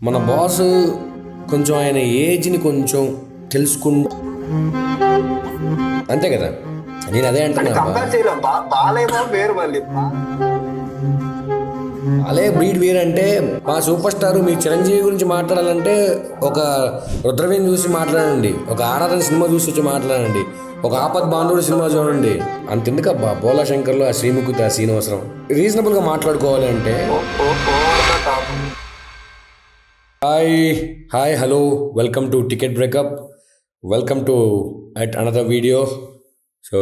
మన బాస్ కొంచెం ఆయన ఏజ్ని కొంచెం తెలుసుకుంటూ అంతే కదా. నేను అదే అంటే అంటున్నా బా. కంపేర్ చేయలేం. బాలేమో వేరు మళ్ళీ. అలే బ్రీడ్ వేరంటే మా సూపర్ స్టార్ మీ చిరంజీవి గురించి మాట్లాడాలంటే ఒక రుద్రవీణ చూసి మాట్లాడండి, ఒక ఆరాధన సినిమా చూసి వచ్చి మాట్లాడండి, ఒక ఆపద్ బాంధవుడు సినిమా చూడండి. అంతెందుకబ్బా బోలా శంకర్లో ఆ శ్రీముఖితో ఆ శ్రీనివాసరావు రీజనబుల్గా మాట్లాడుకోవాలి అంటే. Hi hi hello, welcome to ticket breakup, welcome to at another video. So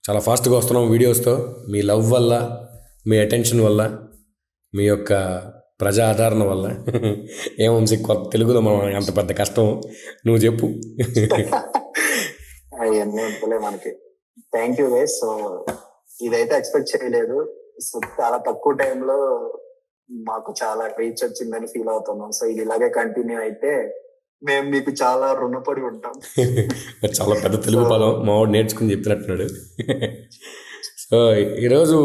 చాలా ఫాస్ట్గా వస్తున్నాం వీడియోస్తో. మీ లవ్ వల్ల, మీ అటెన్షన్ వల్ల, మీ యొక్క ప్రజా ఆదరణ వల్ల. ఏమంసి కొత్త తెలుగులో మనం అంత పెద్ద కష్టం, నువ్వు చెప్పు. అవన్నీ ఉంటలే మనకి. Thank you guys. సో ఇదైతే ఎక్స్పెక్ట్ చేయలేదు. సో చాలా తక్కువ టైంలో మాకు చాలా రీచ్ వచ్చిందని ఫీల్ అవుతున్నాం. సో ఇది ఇలాగే కంటిన్యూ అయితే మేము మీకు చాలా రుణపడి ఉంటాం. చాలా పెద్ద తెలుగు పదం మావాడు నేర్చుకుని చెప్తున్నట్టున్నాడు. సో ఈరోజు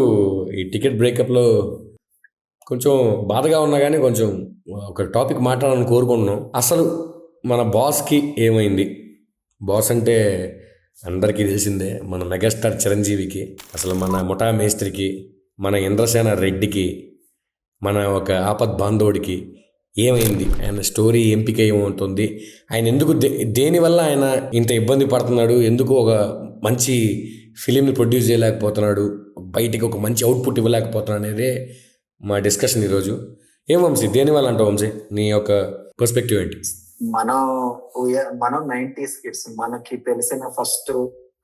ఈ టికెట్ బ్రేకప్లో కొంచెం బాధగా ఉన్నా కానీ కొంచెం ఒక టాపిక్ మాట్లాడాలని కోరుకుంటున్నాం. అసలు మన బాస్కి ఏమైంది? బాస్ అంటే అందరికీ తెలిసిందే, మన మెగాస్టార్ చిరంజీవికి, అసలు మన ముఠా మేస్త్రికి, మన ఇంద్రసేన రెడ్డికి, మన ఒక ఆపద్ బాంధవుడికి ఏమైంది? ఆయన స్టోరీ ఎంపిక ఏమవుతుంది? ఆయన ఎందుకు దేనివల్ల ఆయన ఇంత ఇబ్బంది పడుతున్నాడు? ఎందుకు ఒక మంచి ఫిలింని ప్రొడ్యూస్ చేయలేకపోతున్నాడు? బయటికి ఒక మంచి అవుట్పుట్ ఇవ్వలేకపోతున్నాడు అనేదే మా డిస్కషన్ ఈరోజు. ఏం వంశీ, దేనివల్ల అంటావు వంశీ? నీ యొక్క పర్స్పెక్టివ్ ఏంటి? మనం 90s కిడ్స్. మనకి తెలిసిన ఫస్ట్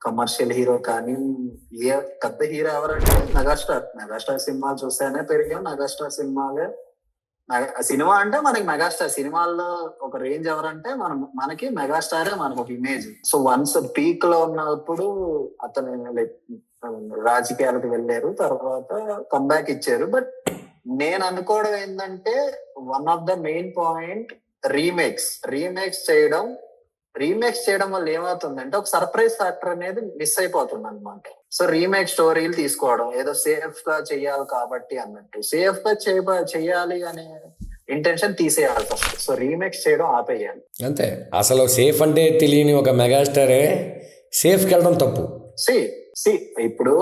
కమర్షియల్ హీరో కానీ ఏ పెద్ద హీరో ఎవరంటే మెగాస్టార్ సినిమాలు చూస్తేనే పెరిగాం. మెగాస్టార్ సినిమాలే సినిమా అంటే మనకి మెగాస్టార్. సినిమాల్లో ఒక రేంజ్ ఎవరంటే మనకి మెగాస్టారే మనకు ఒక ఇమేజ్. సో వన్స్ పీక్ లో ఉన్నప్పుడు అతను లైక్ రాజకీయాలకు వెళ్ళారు, తర్వాత కంబ్యాక్ ఇచ్చారు. బట్ నేను అనుకోవడం ఏంటంటే one of the main point remakes చేయడం వల్ల ఏమవుతుందంటే ఒక సర్ప్రైజ్ ఫ్యాక్టర్ అనేది మిస్ అయిపోతుంది అనమాట. సో రీమేక్ స్టోరీలు తీసుకోవడం ఏదో సేఫ్ గా చెయ్యాలి కాబట్టి అన్నట్టు, సేఫ్ గా చెయ్యాలి అనే ఇంటెన్షన్ తీసేయాలి ఫస్ట్. సో రీమేక్స్ చేయడం ఆపేయాలి అంతే. అసలు సేఫ్ అంటే తెలియని ఒక మెగాస్టారే సేఫ్కి వెళ్ళడం తప్పు. సి ఇప్పుడు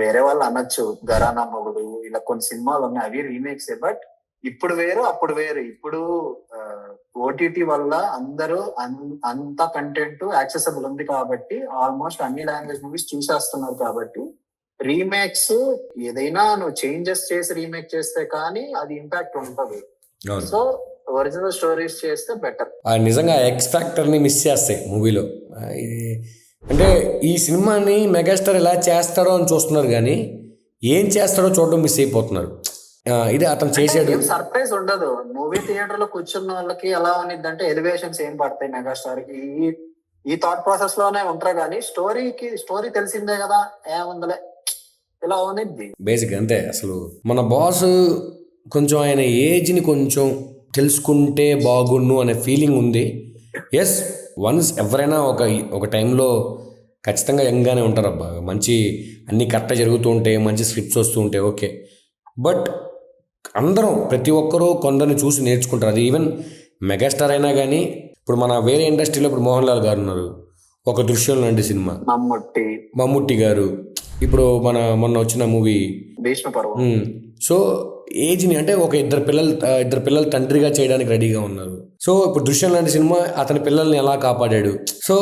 వేరే వాళ్ళు అనొచ్చు, గరానా మొగుడు, ఇలా కొన్ని సినిమాలు ఉన్నాయి, అవి రీమేక్స్. బట్ ఇప్పుడు వేరు అప్పుడు వేరు. ఇప్పుడు ఓటీటీ వల్ల అందరూ అంత కంటెంట్ యాక్సెసిబుల్ ఉంది కాబట్టి ఆల్మోస్ట్ అన్ని లాంగ్వేజ్ మూవీస్ చూసేస్తున్నారు. కాబట్టి రీమేక్స్ ఏదైనా నువ్వు చేంజెస్ చేసి రీమేక్ చేస్తే కానీ అది ఇంపాక్ట్ ఉంటుంది. సో ఒరిజినల్ స్టోరీస్ చేస్తే బెటర్. నిజంగా ఎక్స్ ఫ్యాక్టర్ని మిస్ చేస్తాయి మూవీలో. అంటే ఈ సినిమాని మెగాస్టార్ ఎలా చేస్తాడో అని చూస్తున్నారు కానీ ఏం చేస్తాడో చూడడం మిస్ అయిపోతున్నారు. ఇది అతను చేసాడు. సర్ప్రైజ్ ఉండదు. మూవీ థియేటర్ లో కూర్చున్న వాళ్ళకి ఎలా ఉన్నది అంటే ఎలివేషన్స్ ఏం పడతాయి మెగాస్టార్ కి, ఈ థాట్ ప్రాసెస్ లోనే ఉంటారు. కానీ స్టోరీ తెలిసిందే కదా, ఏముందలే ఇలా ఉన్నది బేసిక్ అంతే. అసలు మన బాస్ కొంచెం ఆయన ఏజ్ని కొంచెం తెలుసుకుంటే బాగుండు అనే ఫీలింగ్ ఉంది. ఎస్, వన్స్ ఎవరైనా ఒక టైంలో ఖచ్చితంగా యంగ్గానే ఉంటారు అబ్బా. మంచి అన్నీ కరెక్ట్గా జరుగుతూ ఉంటాయి, మంచి స్క్రిప్ట్స్ వస్తూ ఉంటాయి, ఓకే. బట్ అందరం ప్రతి ఒక్కరూ కొందరిని చూసి నేర్చుకుంటారు. అది ఈవెన్ మెగాస్టార్ అయినా కానీ ఇప్పుడు మన వేరే ఇండస్ట్రీలో ఇప్పుడు మోహన్ లాల్ గారు ఉన్నారు, ఒక దృశ్యం లాంటి సినిమా, మమ్ముట్టి గారు, ఇప్పుడు మొన్న వచ్చిన మూవీ సో ఏజ్ని అంటే ఒక ఇద్దరు పిల్లలు తండ్రిగా చేయడానికి రెడీగా ఉన్నారు. సో ఇప్పుడు దృశ్యం లాంటి సినిమా అతని పిల్లల్ని ఎలా కాపాడాడు. సో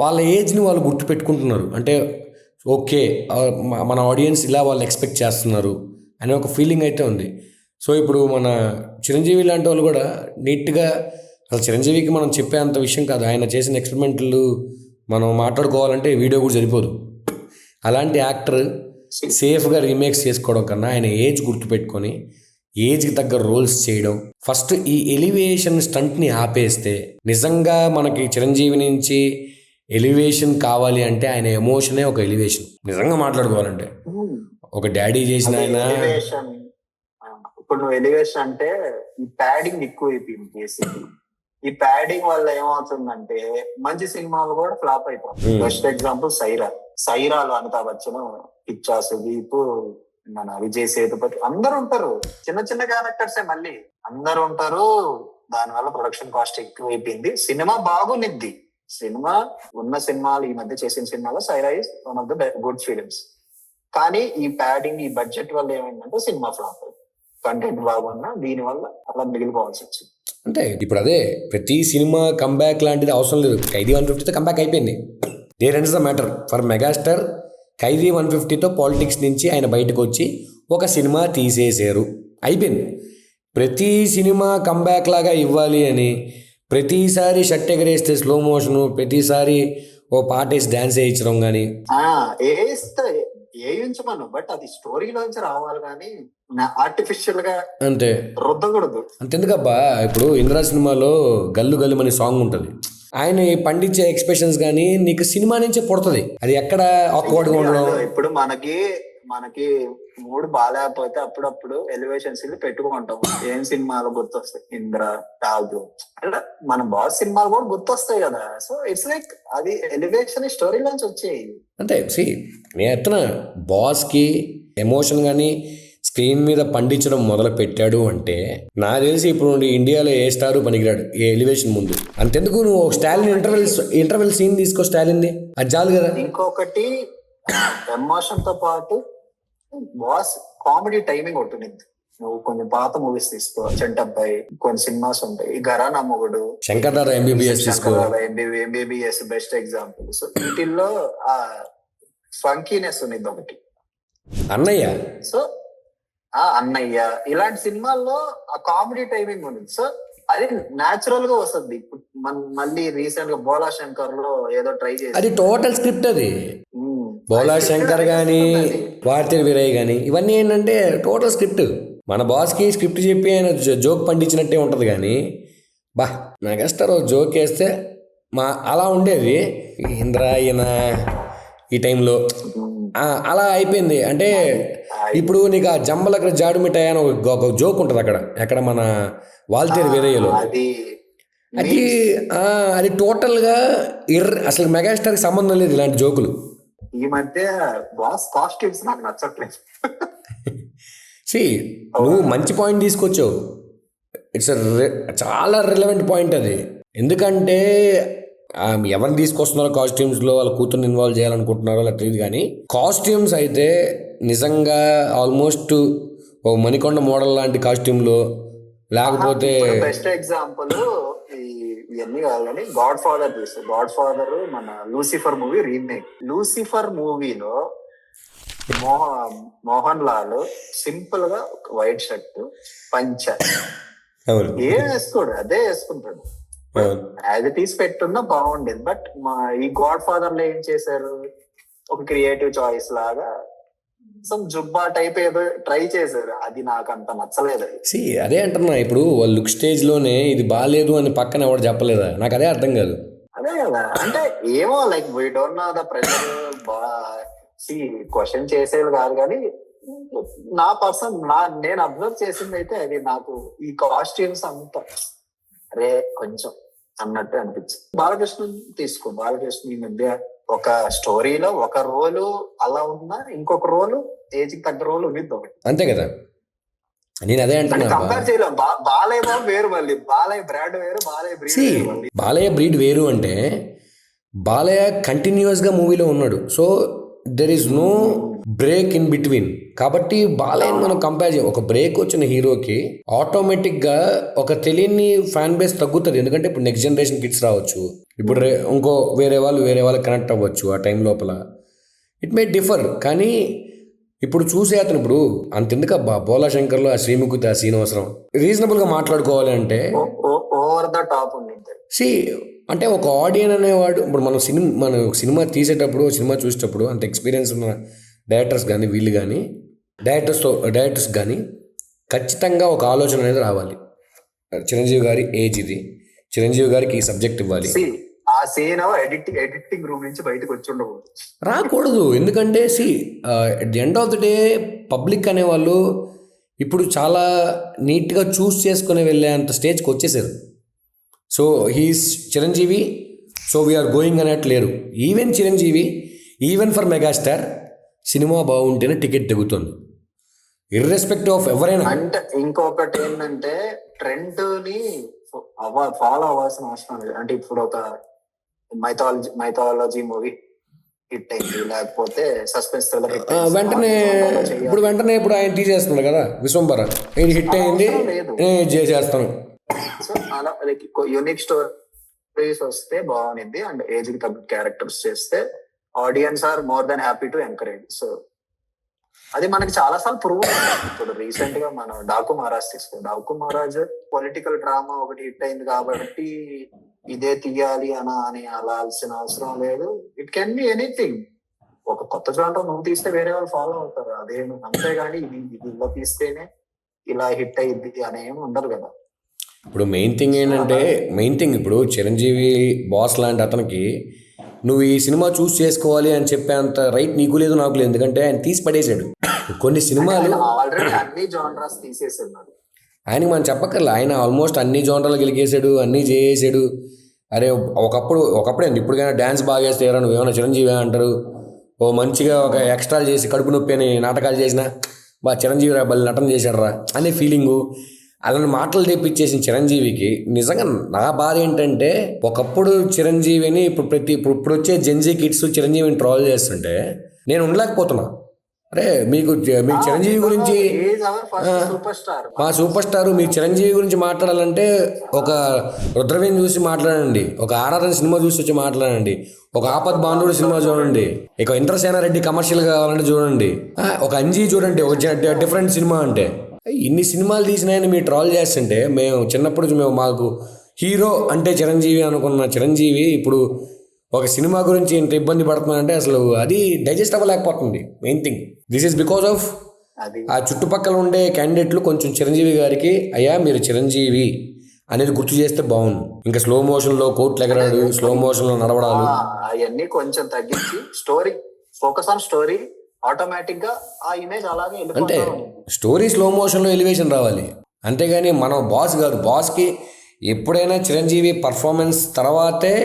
వాళ్ళ ఏజ్ని వాళ్ళు గుర్తు పెట్టుకుంటున్నారు. అంటే ఓకే, మన ఆడియన్స్ ఇలా వాళ్ళు ఎక్స్పెక్ట్ చేస్తున్నారు అనే ఒక ఫీలింగ్ అయితే ఉంది. సో ఇప్పుడు మన చిరంజీవి లాంటి వాళ్ళు కూడా నీట్గా, అసలు చిరంజీవికి మనం చెప్పే అంత విషయం కాదు, ఆయన చేసిన ఎక్స్పెరిమెంట్లు మనం మాట్లాడుకోవాలంటే వీడియో కూడా సరిపోదు. అలాంటి యాక్టర్ సేఫ్గా రీమేక్స్ చేసుకోవడం కన్నా ఆయన ఏజ్ గుర్తుపెట్టుకొని ఏజ్కి తగ్గ రోల్స్ చేయడం. ఫస్ట్ ఈ ఎలివేషన్ స్టంట్ని ఆపేస్తే నిజంగా మనకి చిరంజీవి నుంచి ఎలివేషన్ కావాలి అంటే ఆయన ఎమోషనే ఒక ఎలివేషన్. నిజంగా మాట్లాడుకోవాలంటే ఒక డాడీ చేసిన ఆయన. ఇప్పుడు నువ్వు ఎలివేషన్ అంటే ఈ ప్యాడింగ్ ఎక్కువ అయిపోయింది బేసిక్. ఈ ప్యాడింగ్ వల్ల ఏమవుతుందంటే మంచి సినిమాలు కూడా ఫ్లాప్ అయిపోతాయి. బెస్ట్ ఎగ్జాంపుల్ సైరాలో అమితాబ్ బచ్చన్, పిచ్చా సుదీప్, మన విజయ్ సేతుపతి అందరూ ఉంటారు. చిన్న చిన్న క్యారెక్టర్సే మళ్ళీ అందరూ ఉంటారు. దానివల్ల ప్రొడక్షన్ కాస్ట్ ఎక్కువ అయిపోయింది. సినిమా బాగునిద్ది. సినిమా ఉన్న సినిమాలు ఈ మధ్య చేసిన సినిమాలో Sye Raa is one of the good films. కానీ ఈ ప్యాడింగ్ ఈ బడ్జెట్ వల్ల ఏమైందంటే సినిమా ఫ్లాప్. కంటెంట్ బాగున్నా దీని వల్ల అలా మిగిలిపోవాల్సి వచ్చింది. అంటే ఇప్పుడు అదే ప్రతి సినిమా కంబ్యాక్ లాంటిది అవసరం లేదు. ఖైదీ 150తో కంబ్యాక్ అయిపోయింది. There ends the matter for megastar. Khaidi 150తో పాలిటిక్స్ నుంచి ఆయన బయటకు వచ్చి ఒక సినిమా తీసేశారు, అయిపోయింది. ప్రతి సినిమా కంబ్యాక్ లాగా ఇవ్వాలి అని ప్రతిసారి షర్ట్ ఎగరేస్తే స్లో మోషను, ప్రతిసారి ఓ పాట వేసి డ్యాన్స్ వేయించడం కానీ వేయించమను, బట్ అది స్టోరీలోంచి రావాలి కానీ ఆర్టిఫిషియల్ గా అంతే రుద్దకూడదు. అంతెందుకబ్బా, ఇప్పుడు ఇంద్రా సినిమాలో గల్లు గల్లు అనే సాంగ్ ఉంటుంది. ఆయన పండించే ఎక్స్ప్రెషన్స్ కానీ నీకు సినిమా నుంచే పుడుతుంది. అది ఎక్కడ ఆక్వర్డ్గా ఉండడం. ఇప్పుడు మనకి మూడు బాగాలేకపోతే అప్పుడప్పుడు ఎలివేషన్స్ పెట్టుకుంటాం. ఏం సినిమాలు గుర్తొస్తాయి? ఇంద్ర, టాగు, అంటే మన బాస్ సినిమాలు కూడా గుర్తొస్తాయి కదా. సో ఇట్స్ లైక్ అది ఎలివేషన్ స్టోరీ నుంచి వచ్చేయి. అంటే నేను ఎత్తున బాస్కి ఎమోషన్ కానీ స్క్రీన్ మీద పండించడం మొదలు పెట్టాడు అంటే నాకు తెలిసి ఇప్పుడు ఇండియాలో ఏ స్టారు పనికిరాడు ఏ ఎలివేషన్ ముందు. అంతెందుకు నువ్వు స్టాలిన్ ఇంటర్వెల్ సీన్ తీసుకో, స్టాలిన్ది అది చాలు కదా. ఇంకొకటి ఎమోషన్ తో పాటు బాస్ కామెడీ టైమింగ్ ఉంటుంది. నువ్వు కొంచెం పాత మూవీస్ తీసుకో, చెంటబ్బాయి, కొన్ని సినిమాస్ ఉంటాయి, ఘరానా మొగుడు, శంకర్దాదా ఎంబీబీఎస్ తీసుకో, ఎంబీబీఎస్ బెస్ట్ ఎగ్జాంపుల్. సో వీటిల్లో ఆ ఫంకీనెస్ ఉంది ఒకటి. అన్నయ్య, సో అన్నయ్య ఇలాంటి సినిమాల్లో ఆ కామెడీ టైమింగ్ ఉంది. సో అది న్యాచురల్ గా వస్తుంది. మళ్ళీ రీసెంట్ గా బోలా శంకర్ లో ఏదో ట్రై చేసి అది టోటల్ స్క్రిప్ట్. అది బోలా శంకర్ గానీ భారతీయ వీరయ్య కానీ ఇవన్నీ ఏంటంటే టోటల్ స్క్రిప్ట్. మన బాస్కి స్క్రిప్ట్ చెప్పి ఆయన జోక్ పండించినట్టే ఉంటుంది. కానీ బా మెగాస్టార్ జోక్ వేస్తే అలా ఉండేది. ఇంద్ర ఈయన ఈ టైంలో అలా అయిపోయింది. అంటే ఇప్పుడు నీకు ఆ జంబలక్కడ జాడు మిఠాయి అని ఒక జోక్ ఉంటుంది ఎక్కడ మన వాల్తేరు వీరయ్యలో. అది టోటల్గా అసలు మెగాస్టార్కి సంబంధం లేదు ఇలాంటి జోకులు. ఈ మధ్య బాస్ కాస్ట్యూమ్స్ నాకు నచ్చట్లేదు. నువ్వు మంచి పాయింట్ తీసుకొచ్చావు. ఇట్స్ చాలా రిలవెంట్ పాయింట్ అది. ఎందుకంటే ఎవరిని తీసుకొస్తున్నారో కాస్ట్యూమ్స్లో వాళ్ళ కూతుర్ని ఇన్వాల్వ్ చేయాలనుకుంటున్నారో అలా తెలియదు. కానీ కాస్ట్యూమ్స్ అయితే నిజంగా ఆల్మోస్ట్ ఓ మణికొండ మోడల్ లాంటి కాస్ట్యూమ్లో, లేకపోతే బెస్ట్ ఎగ్జాంపుల్ ఇవన్నీ కావాలని గాడ్ ఫాదర్ తీస్తారు. గాడ్ ఫాదర్ మన లూసిఫర్ మూవీ రీమేక్. లూసిఫర్ మూవీలో మోహన్ లాల్ సింపుల్ గా వైట్ షర్ట్, పంచ ఏం వేసుకోడు, అదే వేసుకుంటాడు. యాజ్ ఇట్ ఈస్ పెట్టున్నా బాగుండేది. బట్ ఈ గాడ్ ఫాదర్ లో ఏం చేశారు, ఒక క్రియేటివ్ చాయిస్ లాగా సమ్ జుబ్బా టైప్ ఏదో ట్రై చేశారు. అది నాకు అంత నచ్చలేదు. అదే అంటున్నా, ఇప్పుడు వాళ్ళు లుక్ స్టేజ్ లోనే ఇది బాగాలేదు అని పక్కన ఎవరు చెప్పలేదా? నాకు అదే అర్థం కాదు. అదే కదా, అంటే ఏమో like we don't know the pressure. Question చేసేది కాదు కానీ నా పర్సన్ నేను అబ్జర్వ్ చేసింది అయితే అది నాకు ఈ కాస్ట్యూమ్స్ అంతా అరే కొంచెం అన్నట్టు అనిపించింది. బాలకృష్ణ తీసుకో, బాలకృష్ణ ఈ మధ్య ఒక స్టోరీలో ఒక రోలు అలా ఉన్నా ఇంకొక రోలు ఏజ్ తగ్గ రోలు ఉంది ఒకటి. అంతే కదా, నేను అదే అంటున్నా. కంపేర్ చేయలేం. బాలయ్య వేరు, మళ్ళీ బాలయ్య బ్రాండ్ వేరు, బాలయ్య బ్రీడ్ వేరు. బాలయ్య బ్రీడ్ వేరు అంటే బాలయ్య కంటిన్యూస్ గా మూవీలో ఉన్నాడు. So there is no break in between. కాబట్టి బాలయ్యని మనం కంపేర్ చేయం. ఒక బ్రేక్ వచ్చిన హీరోకి ఆటోమేటిక్గా ఒక తెలియని ఫ్యాన్ బేస్ తగ్గుతుంది. ఎందుకంటే ఇప్పుడు నెక్స్ట్ జనరేషన్ కిడ్స్ రావచ్చు, ఇప్పుడు ఇంకో వేరే వాళ్ళు కనెక్ట్ అవ్వచ్చు ఆ టైం లోపల. It may differ. కానీ ఇప్పుడు చూసే అతను ఇప్పుడు అంతెందుకబ్బా బోలా శంకర్లో ఆ శ్రీముఖితో ఆ సీన్ అవసరం. రీజనబుల్గా మాట్లాడుకోవాలి అంటే ఓవర్ ద టాప్ ఉంది. అంటే ఒక ఆడియన్ అనేవాడు ఇప్పుడు మనం సినిమా తీసేటప్పుడు, సినిమా చూసేటప్పుడు అంత ఎక్స్పీరియన్స్ ఉన్న డైరెక్టర్స్ కానీ వీళ్ళు కానీ డైరెక్టర్స్ కానీ ఖచ్చితంగా ఒక ఆలోచన అనేది రావాలి. చిరంజీవి గారి ఏజ్ ఇది, చిరంజీవి గారికి ఈ సబ్జెక్ట్ ఇవ్వాలి. ఆ సీన్ ఎడిటింగ్ రూమ్ నుంచి బయటకు వచ్చి ఉండకూడదు, రాకూడదు. ఎందుకంటే at the end of the day public అనేవాళ్ళు ఇప్పుడు చాలా నీట్గా చూస్ చేసుకుని వెళ్ళే అంత స్టేజ్కి వచ్చేసారు. So he's Chiranjeevi, so we are going అన్నట్టు లేరు. Even Chiranjeevi, even for megastar సినిమా బాగుంటేనే టికెట్ తెగుతుంది. ఇర్రెస్పెక్టివ్ ఆఫ్ ఎవరైనా. అంటే ఇంకొకటి ఏంటంటే ట్రెండ్ ని ఫాలో అవ్వాల్సిన అవసరం లేదు. అంటే ఇప్పుడు ఒక మైథాలజీ మూవీ హిట్ అయింది, లేకపోతే సస్పెన్స్ థ్రిల్లర్ హిట్ వెంటనే ఇప్పుడు ఆయన తీసేస్తున్నాడు కదా విశ్వంబర, ఇది హిట్ అయింది లేదు. నేను చేసేస్తాను. సో అలా యూనిక్ స్టోరీస్ వస్తే బాగుంది, అండ్ ఏజ్ కి తగ్గ క్యారెక్టర్స్ చేస్తే audience are more then happy to encourage. So అది మనకి చాలా సార్లు ప్రూవ్. ఇప్పుడు రీసెంట్ గా మనం డాకు మహారాజ్ తీసుకో, డాకు మహారాజ్ పొలిటికల్ డ్రామా ఒకటి హిట్ అయింది కాబట్టి ఇదే తీయాలి అని అలాల్సిన అవసరం లేదు. It can be anything. ఒక కొత్త జానర్ నువ్వు తీస్తే వేరే వాళ్ళు ఫాలో అవుతారు, అదేమి అంతేగాని ఇది ఇలా తీస్తేనే ఇలా హిట్ అయ్యిద్ది అనేమి ఉండదు కదా. ఇప్పుడు మెయిన్ థింగ్ ఇప్పుడు చిరంజీవి బాస్ లాంటి అతనికి నువ్వు ఈ సినిమా చూస్ చేసుకోవాలి అని చెప్పేంత రైట్ నీకు లేదు నాకు లేదు, ఎందుకంటే ఆయన తీసి పడేశాడు కొన్ని సినిమాలు. ఆల్రెడీ అన్ని జానర్స్ తీసేసాడు. ఆయనకి మనం చెప్పక్కర్లే, ఆయన ఆల్మోస్ట్ అన్ని జోనర్లు గెలిగేసాడు, అన్నీ చేసాడు. అరే ఒకప్పుడే ఇప్పుడుకైనా డ్యాన్స్ బాగా చేస్తారా నువ్వు ఏమైనా చిరంజీవి అంటారు. ఓ మంచిగా ఒక ఎక్స్ట్రాలు చేసి కడుపు నొప్పి అని నాటకాలు చేసినా చిరంజీవి రా బలి నటన చేశాడు రా అనే ఫీలింగు, అలాంటి మాటలు తెప్పించేసిన చిరంజీవికి నిజంగా నా బాధ ఏంటంటే, ఒకప్పుడు చిరంజీవిని ఇప్పుడు వచ్చే జెన్జీ కిడ్స్ చిరంజీవిని ట్రోల్ చేస్తుంటే నేను ఉండలేకపోతున్నా. అరే మీకు చిరంజీవి గురించి మా సూపర్ స్టార్, మీరు చిరంజీవి గురించి మాట్లాడాలంటే ఒక రుద్రవేణి చూసి మాట్లాడండి, ఒక ఆరాధన సినిమా చూసి వచ్చి మాట్లాడండి, ఒక ఆపద్ బాంధవుడు సినిమా చూడండి, ఇక ఇంద్రసేనారెడ్డి కమర్షియల్ కావాలంటే చూడండి, ఒక అంజీ చూడండి, ఒక డిఫరెంట్ సినిమా. అంటే ఇన్ని సినిమాలు తీసినాయని మీరు ట్రాల్ చేస్తుంటే మేము చిన్నప్పుడు మాకు హీరో అంటే చిరంజీవి అనుకున్న చిరంజీవి ఇప్పుడు ఒక సినిమా గురించి ఇంత ఇబ్బంది పడుతున్నాడంటే అసలు అది డైజెస్ట్ అవ్వలేకపోతుంది. Main thing this is because of ఆ చుట్టుపక్కల ఉండే క్యాండిడేట్లు కొంచెం చిరంజీవి గారికి అయ్యా మీరు చిరంజీవి అనేది గుర్తు చేస్తే బాగుంది. ఇంకా స్లో మోషన్లో కోట్లు ఎగరాడు, స్లో మోషన్లో నడవడాలు అవన్నీ కొంచెం తగ్గించి story focus on story, automatic గా ఆ ఇమేజ్ అలాగే అంటే స్టోరీ స్లో మోషన్లో ఎలివేషన్ రావాలి. అంతేగాని మనం బాస్ గారు బాస్కి ఎప్పుడైనా చిరంజీవి పర్ఫార్మెన్స్ తర్వాతే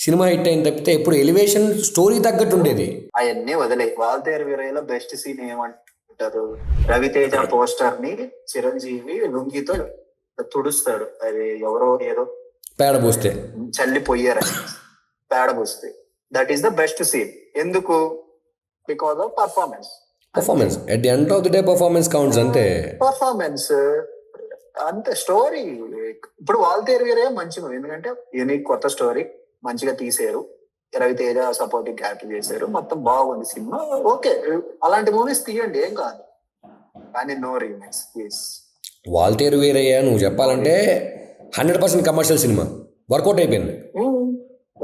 సినిమా హిట్ అయిన తప్పితే ఎప్పుడు ఎలివేషన్ స్టోరీ తగ్గట్టు ఉండేది. అవన్నీ వదిలే వాల్తేరు వీరయ్యలో బెస్ట్ సీన్ ఏమంటారు, రవితేజ పోస్టర్ ని చిరంజీవి లుంగితో తుడుస్తాడు, అది ఎవరో ఏదో పేడ పోస్తే చల్లిపోయారని పేడ పోస్తే. That is the best scene. ఎందుకు? Because of performance at the end of the day performance counts. అంతే పర్ఫార్మెన్స్ అంతే. స్టోరీ ఇప్పుడు వాల్తేరు వీరయ్య మంచి మూవీ, ఎందుకంటే యూనిక్ కొత్త స్టోరీ మంచిగా తీసారు, రవితేజ సపోర్టింగ్ క్యారెక్టర్ చేశారు, మొత్తం బాగుంది సినిమా. ఓకే, అలాంటి మూవీస్ తీయండి, ఏం కాదు, కానీ no remakes please. Waltair Veerayya నువ్వు చెప్పాలంటే 100% కమర్షియల్ సినిమా వర్కౌట్ అయిపోయింది.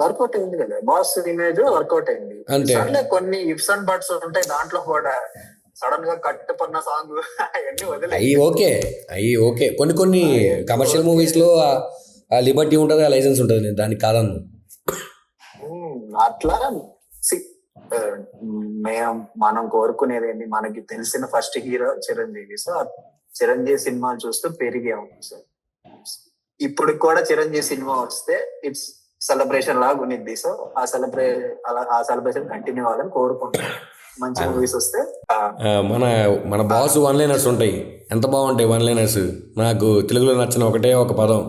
వర్కౌట్ అయింది కదా, బాస్ ఇమేజ్ వర్కౌట్ అయింది. అంటే కొన్ని ఇఫ్స్ అండ్ బట్స్ ఉంటాయి దాంట్లో కూడా, సడన్ గా కట్టుపన్న సాంగ్ అవన్నీ వదిలే అయ్యి ఓకే కొన్ని కమర్షియల్ మూవీస్ లో ఆ లిబర్టీ ఉంటుంది, ఆ లైసెన్స్ ఉంటుంది, దానికి కాదన్ను. అట్లా మనం కోరుకునేది ఏంటి, మనకి తెలిసిన first hero Chiranjeevi. So Chiranjeevi సినిమాలు చూస్తూ పెరిగాము. సో ఇప్పుడు కూడా చిరంజీవి సినిమా వస్తే ఇట్స్ సెలబ్రేషన్ లాగా ఉన్నింది. సో ఆ సెలబ్రేషన్ కంటిన్యూ అవ్వాలని కోరుకుంటాం. మంచి మూవీస్ వస్తే మన బాస్ వన్ లైనర్స్ ఉంటాయి, ఎంత బాగుంటాయి వన్ లైనర్స్. నాకు తెలుగులో నచ్చిన ఒకటే ఒక పదం,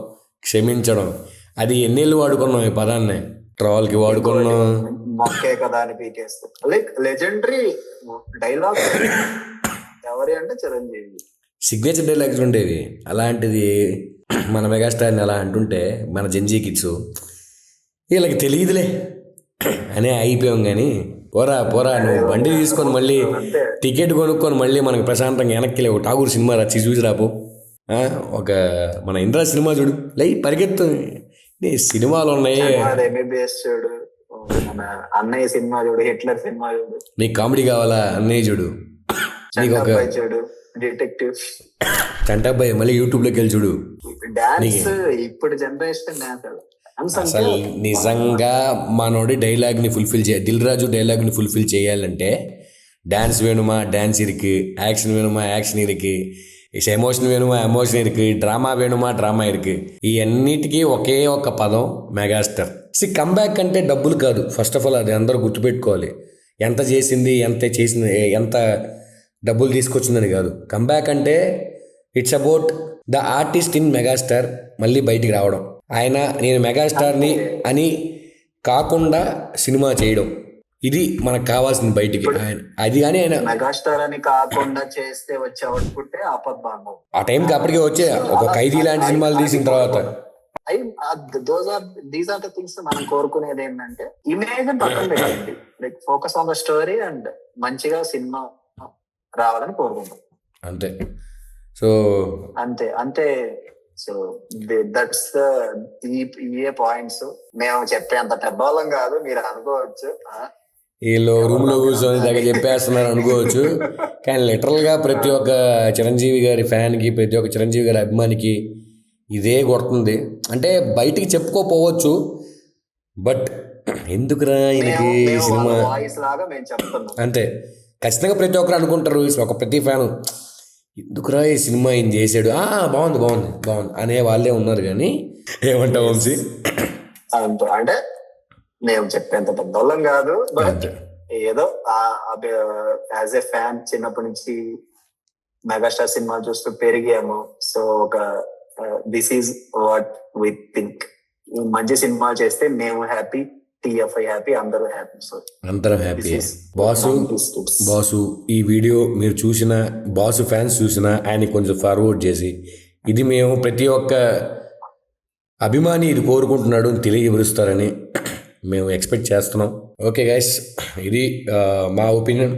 క్షమించడం. అది ఎన్నేళ్ళు వాడుకున్నాం ఈ పదాన్ని, ట్రావెల్కి వాడుకున్నాం. మొక్కే కదా అని పీకేస్తూ లైక్ లెజెండరీ డైలాగ్ ఎవరి అంటే చిరంజీవి సిగ్నేచర్ డైలాగ్స్ ఉండేవి. అలాంటిది మన మెగాస్టార్ని అలా అంటుంటే మన జెన్జీ కిడ్స్ వీళ్ళకి తెలియదులే అనే అయిపోయాం. కానీ పోరా నువ్వు బండి తీసుకొని మళ్ళీ టికెట్ కొనుక్కొని మళ్ళీ మనకు ప్రశాంతంగా వెనక్కి ఒక ఠాగూర్ సినిమా చూసి రాపు, ఒక మన ఇంద్రా సినిమా చూడు, పరిగెత్తు. సినిమాలు ఉన్నాయి, చూడు, అన్నయ్య సినిమా చూడు, హిట్లర్ సినిమా చూడు, నీకు కామెడీ కావాలా అన్నయ్య చూడు, నీకు ఒక చూడు డిటెక్టివ్ చంటాబాయ్ మళ్ళీ యూట్యూబ్లోకి వెళ్ళి చూడు. డాన్స్ ఇప్పుడు జనరేషన్ డాన్స్ అసలు నిజంగా మనోడి డైలాగ్ని ఫుల్ఫిల్ దిల్ రాజు డైలాగ్ని ఫుల్ఫిల్ చేయాలంటే డాన్స్ వేணுమా డాన్స్ ఇருக்கு, యాక్షన్ వేணுమా యాక్షన్ ఇருக்கு, ఎమోషన్ వేணுమా ఎమోషన్ ఇருக்கு, డ్రామా వేணுమా డ్రామా ఇருக்கு. ఈ అన్నిటికీ ఒకే ఒక పదం మెగాస్టార్. కమ్బ్యాక్ అంటే డబ్బులు కాదు, ఫస్ట్ ఆఫ్ ఆల్ అది అందరూ గుర్తుపెట్టుకోవాలి. ఎంత చేసింది, ఎంత డబ్బులు తీసుకొచ్చిందని కాదు. కంబ్యాక్ అంటే it's about the artist in megastar మళ్ళీ బయటికి రావడం. ఆయన నేను మెగాస్టార్ని అని కాకుండా సినిమా చేయడం, ఇది మనకు కావాల్సింది బయటికి. ఆయన అది కానీ ఆయన మెగాస్టార్ అని కాకుండా చేస్తే వచ్చే అవుట్పుట్ ఆపద్బాండం. ఆ టైంకి అప్పటికే వచ్చే ఒక ఖైదీ లాంటి సినిమాలు తీసిన తర్వాత దీస్ ఆర్ ద థింగ్స్ మనం కోరుకునేది ఏంటంటే ఇమేజ్ పక్కన పెట్టండి, like focus on the story and మంచిగా సినిమా రావాలని కోరుకుంటాం. అంతే. సో అంతే అంతే. సో దట్స్ ఇవే పాయింట్స్. మేము చెప్పేంత పెద్దవాళ్ళం కాదు, మీరు అనుకోవచ్చు వీళ్ళు రూమ్ లో కూర్చొని దగ్గర చెప్పేస్తున్నారు అనుకోవచ్చు. కానీ లిటరల్ గా ప్రతి ఒక్క చిరంజీవి గారి ఫ్యాన్ కి, ప్రతి ఒక్క చిరంజీవి గారి అభిమానికి ఇదే కొడుతుంది. అంటే బయటికి చెప్పుకోపోవచ్చు, బట్ ఎందుకురా ఈయనకి సినిమా వాయిస్ లాగా మేము చెప్తున్నాం. అంతే. ఖచ్చితంగా ప్రతి ఒక్కరు అనుకుంటారు, ఒక ప్రతి ఫ్యాను ఎందుకురా ఈ సినిమా ఈయన చేసాడు, బాగుంది బాగుంది బాగుంది అనే వాళ్ళే ఉన్నారు. కానీ ఏమంటావు వంశీ? అంటే మేము చెప్పేంత పెద్దోళ్ళం కాదు, బట్ ఏదో యాజ్ ఎ ఫ్యాన్ చిన్నప్పటి నుంచి మెగాస్టార్ సినిమా చూస్తూ పెరిగాము. సో ఒక this is what we think. మంచి సినిమా చేస్తే మేము హ్యాపీ, టిఎఫ్ఐ హ్యాపీ, అందరూ హ్యాపీ. సో అందరం హ్యాపీ. బాసు ఈ వీడియో మీరు చూసిన, బాసు ఫ్యాన్స్ చూసిన ఆయన కొంచెం ఫార్వర్డ్ చేసి, ఇది మేము ప్రతి ఒక్క అభిమాని ఇది కోరుకుంటున్నాడు అని తెలియజేస్తారని మేము ఎక్స్పెక్ట్ చేస్తున్నాం. ఓకే గైస్, ఇది మా opinion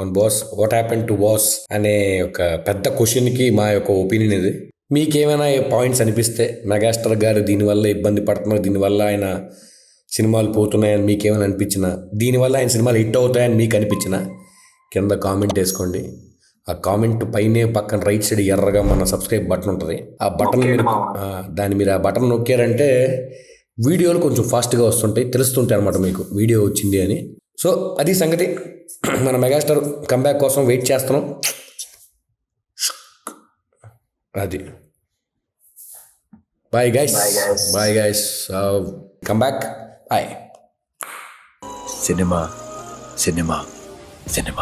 on boss. What happen to boss అనే ఒక పెద్ద క్వశ్చన్కి మా యొక్క ఒపీనియన్ ఇది. మీకేమైనా పాయింట్స్ అనిపిస్తే, మెగాస్టార్ గారు దీనివల్ల ఇబ్బంది పడుతున్నారు, దీనివల్ల ఆయన సినిమాలు పోతున్నాయని మీకేమైనా అనిపించినా, దీనివల్ల ఆయన సినిమాలు హిట్ అవుతాయని మీకు అనిపించినా కింద కామెంట్ వేసుకోండి. ఆ కామెంట్ పైనే పక్కన రైట్ సైడ్ ఎర్రగా మన సబ్స్క్రైబ్ బటన్ ఉంటుంది. ఆ బటన్ మీరు ఆ బటన్ నొక్కారంటే వీడియోలు కొంచెం ఫాస్ట్గా వస్తుంటాయి, తెలుస్తుంటాయి అనమాట మీకు వీడియో వచ్చింది అని. సో అది సంగతి. మన మెగాస్టార్ కంబ్యాక్ కోసం వెయిట్ చేస్తున్నాం. అది bye guys, bye guys, come back bye. సినిమా సినిమా సినిమా.